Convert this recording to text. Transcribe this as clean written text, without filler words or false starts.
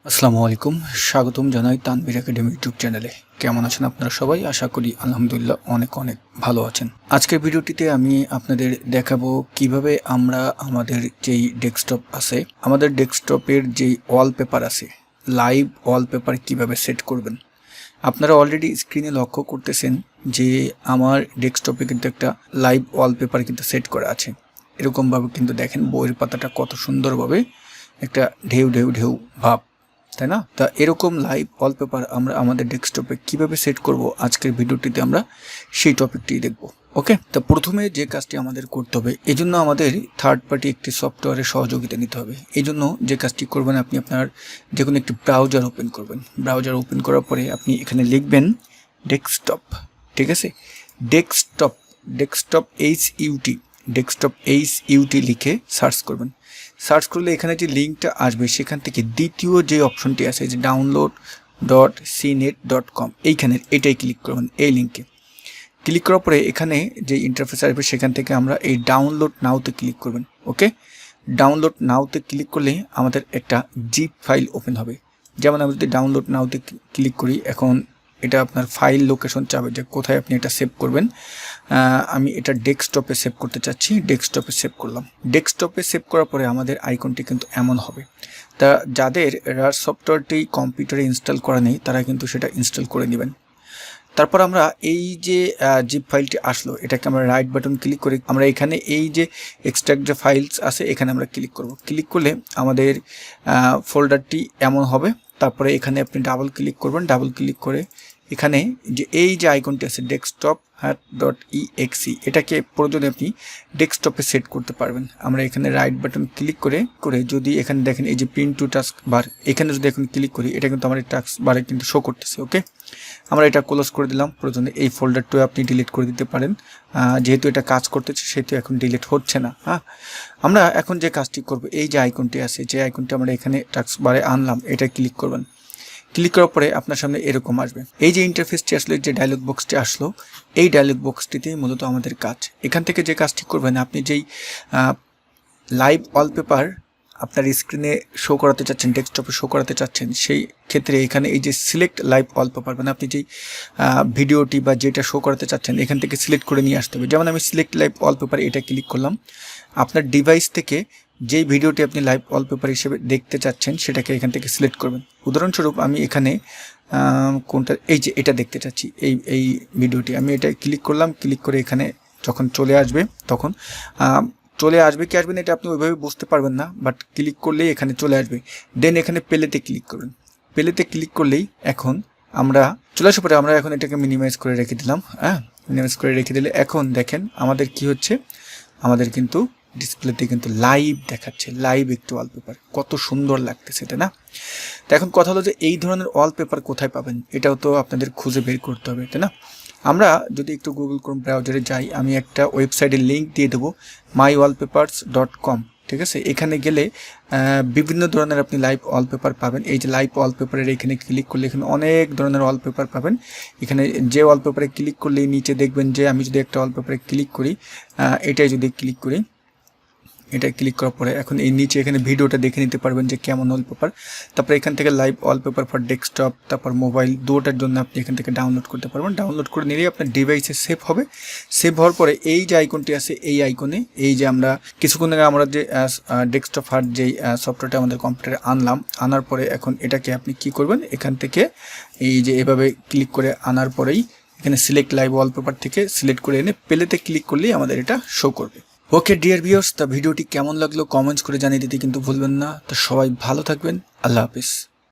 আসসালামু আলাইকুম, স্বাগতম জানাই তানভীর একাডেমি ইউটিউব চ্যানেলে। কেমন আছেন আপনারা সবাই? আশা করি আলহামদুলিল্লাহ অনেক ভালো আছেন। আজকের ভিডিওটিতে আমি আপনাদের দেখাবো কিভাবে আমরা আমাদের যেই ডেস্কটপ আছে, আমাদের ডেস্কটপের যেই ওয়ালপেপার আছে, লাইভ ওয়ালপেপার কিভাবে সেট করবেন। আপনারা অলরেডি স্ক্রিনে লক্ষ্য করতেছেন যে আমার ডেস্কটপে কিন্তু একটা লাইভ ওয়ালপেপার কিন্তু সেট করা আছে। এরকমভাবে কিন্তু দেখেন বইয়ের পাতাটা কত সুন্দরভাবে একটা ঢেউ ঢেউ ঢেউ ভাব, তাই না? তা এরকম লাইভ ওয়ালপেপার আমরা আমাদের ডেস্কটপে কিভাবে সেট করব, আজকের ভিডিওটিতে আমরা সেই টপিকটি দেখব। ওকে, তো প্রথমে যে কাজটি আমাদের করতে হবে, এই জন্য আমাদের থার্ড পার্টি একটি সফটওয়্যারের সহযোগিতা নিতে হবে। এই জন্য যে কাজটি করবেন, আপনি আপনার যে কোনো একটি ব্রাউজার ওপেন করবেন। ব্রাউজার ওপেন করার পরে আপনি এখানে লিখবেন ডেস্কটপ, ঠিক আছে? ডেস্কটপ ডেস্কটপ ডেস্কটপ লিখে সার্চ করবেন। সার্চ করলে এখানে যে লিঙ্কটা আসবে, সেখান থেকে দ্বিতীয় যে অপশনটি আছে, যে download.cnet.com, এইখানের এটাই ক্লিক করবেন। এই লিঙ্কে ক্লিক করার পরে এখানে যে ইন্টারফেস আসবে, সেখান থেকে আমরা এই ডাউনলোড নাওতে ক্লিক করবেন। ওকে, ডাউনলোড নাওতে ক্লিক করলে আমাদের একটা জিপ ফাইল ওপেন হবে। যেমন আমি যদি ডাউনলোড নাওতে ক্লিক করি, এখন এটা আপনার ফাইল লোকেশন চাবে যে কোথায় আপনি এটা সেভ করবেন। আমি এটা ডেস্কটপে সেভ করতে চাচ্ছি, ডেস্কটপে সেভ করলাম। ডেস্কটপে সেভ করার পরে আমাদের আইকনটি কিন্তু এমন হবে। তা যাদের রার সফটওয়্যারটি কম্পিউটারে ইনস্টল করা নেই, তারা কিন্তু সেটা ইনস্টল করে নেবেন। তারপর আমরা এই যে জিপ ফাইলটি আসলো, এটাকে আমরা রাইট বাটন ক্লিক করে আমরা এখানে এই যে এক্সট্রাক্ট যে ফাইলস আছে, এখানে আমরা ক্লিক করব। ক্লিক করলে আমাদের ফোল্ডারটি এমন হবে। তারপরে এখানে আপনি ডাবল ক্লিক করবেন। ডাবল ক্লিক করে এখানে যে এই যে আইকনটি আছে desktop.exe, এটাকে প্রয়োজনে আপনি ডেস্কটপে সেট করতে পারবেন। আমরা এখানে রাইট বাটন ক্লিক করে যদি এখানে দেখেন এই যে প্রিন্ট টু টাস্ক বার, এখানে যদি এখন ক্লিক করি, এটা কিন্তু আমার টাস্ক বারে কিন্তু শো করতেছে। ওকে, আমরা এটা ক্লোজ করে দিলাম। প্রয়োজনে এই ফোল্ডারটাও আপনি ডিলিট করে দিতে পারেন, যেহেতু এটা কাজ করতেছে সেহেতু এখন ডিলিট হচ্ছে না। আমরা এখন যে কাজটি করব, এই যে আইকনটি আছে, যে আইকনটি আমরা এখানে টাস্ক বারে আনলাম, এটা ক্লিক করবেন। ক্লিক করার পরে আপনার সামনে এরকম আসবে। এই যে ইন্টারফেসটি আসলো, যে ডায়লগ বক্সটি আসলো, এই ডায়লগ বক্সটিতেই মূলত আমাদের কাজ। এখান থেকে যে কাজটি করবেন, আপনি যেই লাইভ ওয়ালপেপার আপনার স্ক্রিনে শো করাতে চাচ্ছেন, ডেস্কটপে শো করাতে চাচ্ছেন, সেই ক্ষেত্রে এখানে এই যে সিলেক্ট লাইভ ওয়ালপেপার, মানে আপনি যেই ভিডিওটি বা যেটা শো করাতে চাচ্ছেন, এখান থেকে সিলেক্ট করে নিয়ে আসতে হবে। যেমন আমি সিলেক্ট লাইভ ওয়ালপেপার এটা ক্লিক করলাম। আপনার ডিভাইস থেকে যেই ভিডিওটি আপনি লাইভ ওয়ালপেপার হিসেবে দেখতে চাচ্ছেন, সেটাকে এখান থেকে সিলেক্ট করবেন। উদাহরণস্বরূপ আমি এখানে কোনটা, এই যে এটা দেখতে চাচ্ছি, এই ভিডিওটি আমি এটা ক্লিক করলাম। ক্লিক করে এখানে যখন চলে আসবে, তখন চলে আসবে কি আসবে না এটা আপনি ওইভাবে বুঝতে পারবেন না, বাট ক্লিক করলেই এখানে চলে আসবে। দেন এখানে প্লেতে ক্লিক করবেন। প্লেতে ক্লিক করলেই এখন আমরা চলে আসার পরে আমরা এখন এটাকে মিনিমাইজ করে রেখে দিলাম। মিনিমাইজ করে রেখে দিলে এখন দেখেন আমাদের কি হচ্ছে, আমাদের কিন্তু ডিসপ্লেতে কিন্তু লাইভ দেখাচ্ছে, লাইভ একটি ওয়ালপেপার। কত সুন্দর লাগতেছে, তাই না? তো এখন কথা হলো যে এই ধরনের ওয়ালপেপার কোথায় পাবেন, এটাও তো আপনাদের খুঁজে বের করতে হবে, তাই না? আমরা যদি একটু গুগল ক্রোম ব্রাউজারে যাই, আমি একটা ওয়েবসাইটের লিঙ্ক দিয়ে দেবো, mywallpapers.com, ঠিক আছে? এখানে গেলে বিভিন্ন ধরনের আপনি লাইভ ওয়ালপেপার পাবেন। এই যে লাইভ ওয়ালপেপারের এখানে ক্লিক করলে এখানে অনেক ধরনের ওয়ালপেপার পাবেন। এখানে যে ওয়ালপেপারে ক্লিক করলেই নিচে দেখবেন যে আমি যদি একটা ওয়ালপেপারে ক্লিক করি, এটাই যদি ক্লিক করি, এটা ক্লিক করার পরে এখন এই নিচে এখানে ভিডিওটা দেখে নিতে পারবেন যে কেমন ওয়ালপেপার। তারপরে এখান থেকে লাইভ ওয়ালপেপার ফর ডেস্কটপ, তারপর মোবাইল, দুটোটার জন্য আপনি এখান থেকে ডাউনলোড করতে পারবেন। ডাউনলোড করে নিলেই আপনার ডিভাইসে সেভ হবে। সেভ হওয়ার পরে এই যে আইকনটি আছে, এই আইকনে এই যে আমরা কিছুক্ষণ আগে আমরা যে ডেস্কটপ হার্ড যেই সফটওয়্যারটা আমাদের কম্পিউটারে আনলাম, আনার পরে এখন এটাকে আপনি কি করবেন, এখান থেকে এই যে এভাবে ক্লিক করে আনার পরেই এখানে সিলেক্ট লাইভ ওয়ালপেপার থেকে সিলেক্ট করে এনে প্লেতে ক্লিক করলেই আমাদের এটা শো করবে। ওকে ডিয়ার ভিউয়ার্স, তা ভিডিওটি কেমন লাগলো কমেন্টস করে জানিয়ে দিতে কিন্তু ভুলবেন না। তো সবাই ভালো থাকবেন, আল্লাহ হাফিজ।